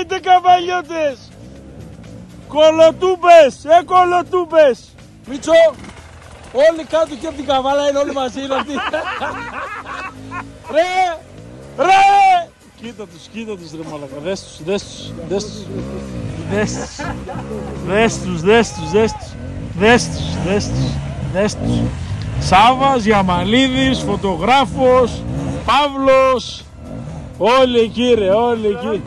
κάνετε καβαλιώτες? Κολοτούμπες, κολοτούμπες. Μίτσο, όλοι κάτω και από την καβάλα είναι όλοι μαζί, είναι αυτοί. Ρε, ρε. Κοίτα τους ρε μαλακα, δες τους. Δες τους. Σάββας, Γιαμαλίδης, φωτογράφος, Παύλος. Όλοι εκεί ρε, όλοι εκεί.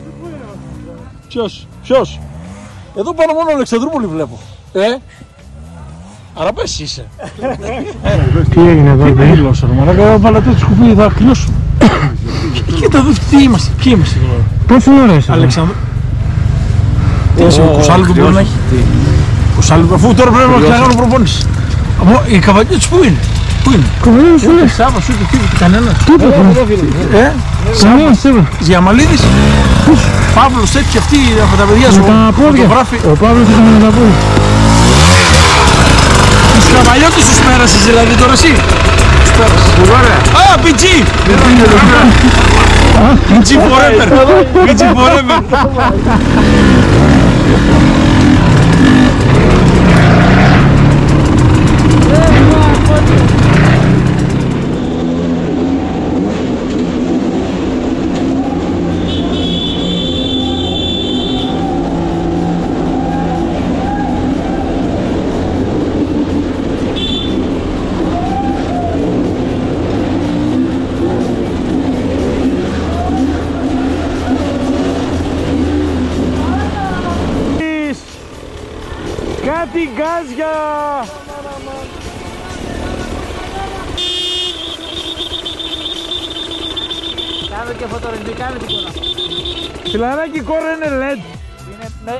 Ποιος? Εδώ πάνω μόνο Αλεξανδρούπολη βλέπω. Άρα πες είσαι. Τι έγινε εδώ? Τι γλώσσα ρε μαλάκα, βάλατε το σκουφί, θα κλειώσουμε. Κοίτα εδώ τι είμαστε, ποιοι είμαστε τώρα. Πόση ώρα είσαι? Αλεξανδρού. Τι είσαι, 20 λεπτό μπορεί να έχει. 20 λεπτό, αφού τώρα πρέπει να κάνω προπόνηση. Οι καβαλιώτες πού είναι? Καβαλιώτες ούτε Σάββας, ούτε τίποτα, κανένας. Τίποτα. Σάββας, Διαμαλίδης, Παύλος, τέτοιοι αυτοί από τα παιδιά σου. Φωτογράφοι. Ο Παύλος ήταν με τα πόδια. Τους καβαλιώτες τους πέρασες δηλαδή τώρα εσύ? Τους πέρασες. Πολύ ωραία. Α, PG! PG forever. PG forever. Κάτι γκάζια! Κάνε και φωτορυθμί, κάνε την κόρα. Φιλαράκι, η κόρα είναι LED. Ναι.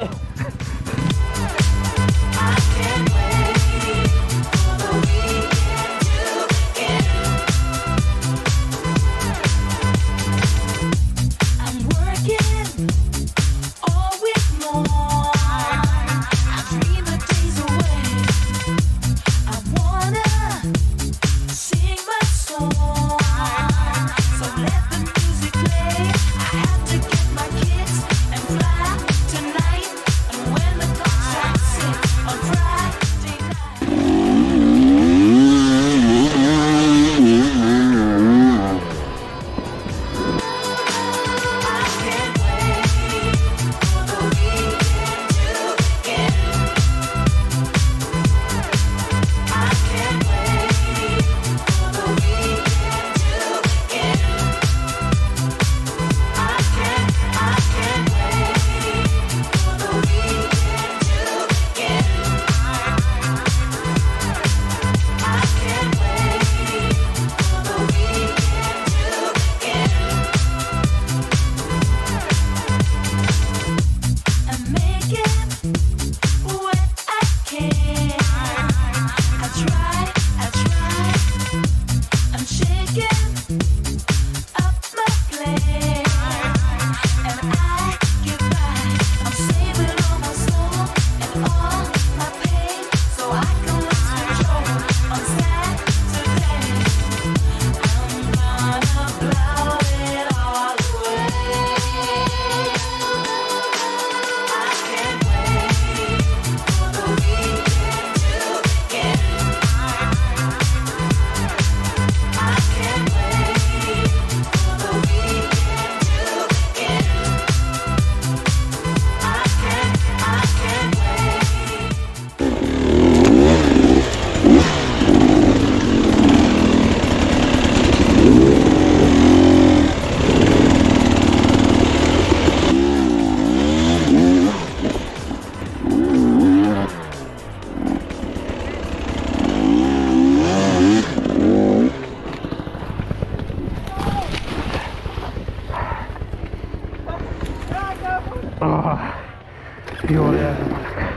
Τι ωραία ρε μαλάκα.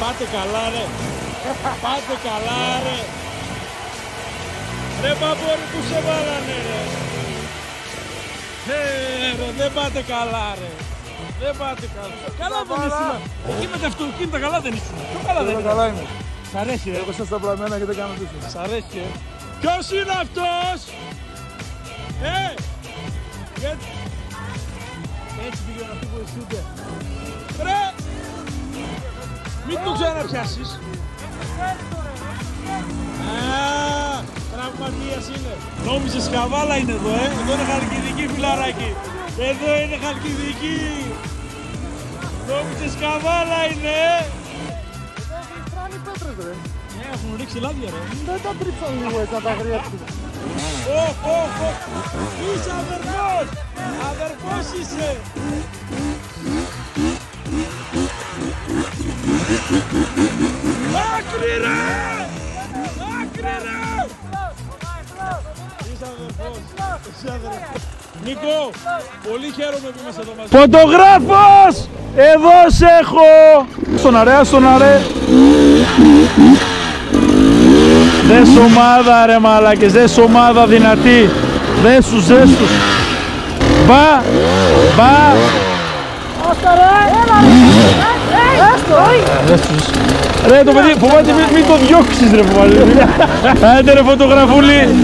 Πάτε καλά ρε. Πάτε καλά ρε. Ρε μπαμπόρι που σε βάλανε ρε. Ρε δεν πάτε καλά ρε. Δεν πάτε καλά. Καλά δεν ήσουν. Εκεί με τα αυτοκίνητα καλά δεν ήσουν. Πιο καλά δεν Καλά είναι. Σ' αρέσει ρε. Εγώ στα πλαμμένα και δεν κάνω τίποτα. Σ' αρέσει Ποιος είναι αυτός. Γιατί. Έτσι πήγαινε να φύγω εσούνται. Ρε. Μην το ξαναπιάσεις. Τραυματίας είναι. Νόμιζες καβάλα είναι εδώ, Εδώ είναι Χαλκιδική, φιλαράκι. Εδώ είναι Χαλκιδική. Νόμιζες καβάλα είναι, Εδώ γλιστράνε οι πέτρες ρε. έχουν ρίξει λάδια ρε. Δεν τα τρίψαν λίγο έτσι να τα γριέψουν. Είσαι αδερφός. Αδερφός είσαι. Άκρη ρε. Άκρη ρε. Είσαι αδερφός. Νίκο, πολύ χαίρομαι που είμαστε εδώ μαζί. Φωτογράφος! Εδώ σε έχω! Στον αρέ. Δες ομάδα ρε μαλάκες, δες ομάδα δυνατή. Δες τους. Μπα! Άστα ρε! Έλα ρε! Έστω! Ρε το παιδί, φοβάται μην το διώξεις ρε φοβάται. Άντε ρε φωτογραφούλη.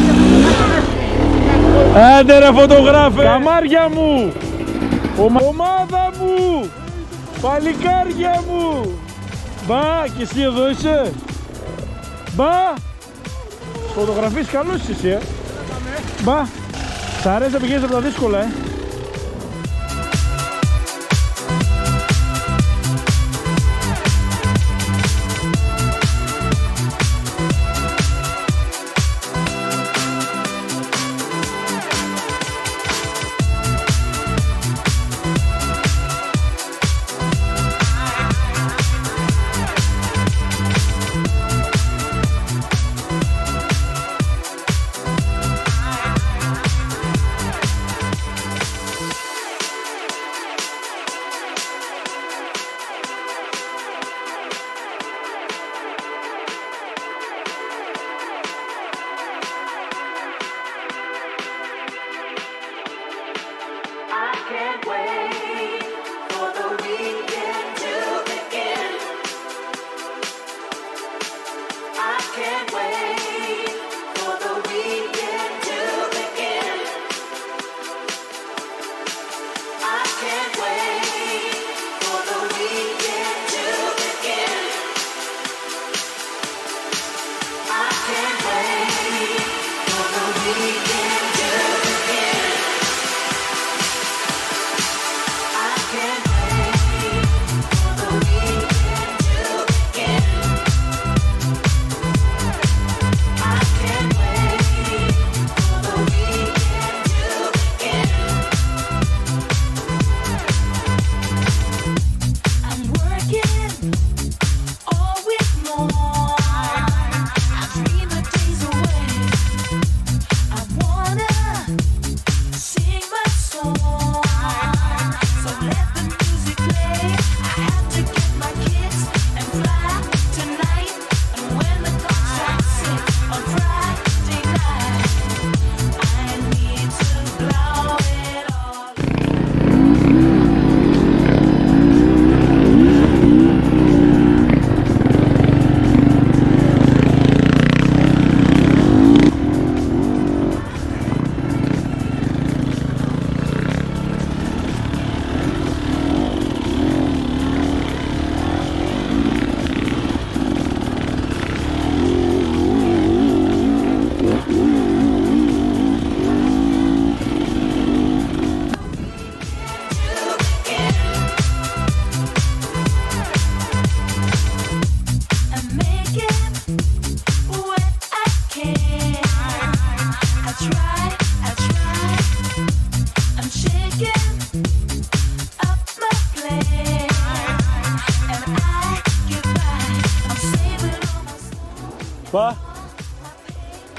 Άντε ρε φωτογράφε. Καμάρια μου. Ομάδα μου. Παλικάρια μου. Μπα, και εσύ εδώ είσαι. Μπα. Φωτογραφείς καλός εσύ Μπα. Σ' αρέσει να πηγαίνεις από τα δύσκολα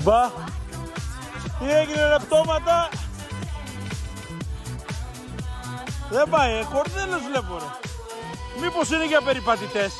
Μπα. Τι έγινε ρε πτώματα. Δεν πάει, κορδέλες βλέπω ρε. Μήπως είναι για περιπατητές.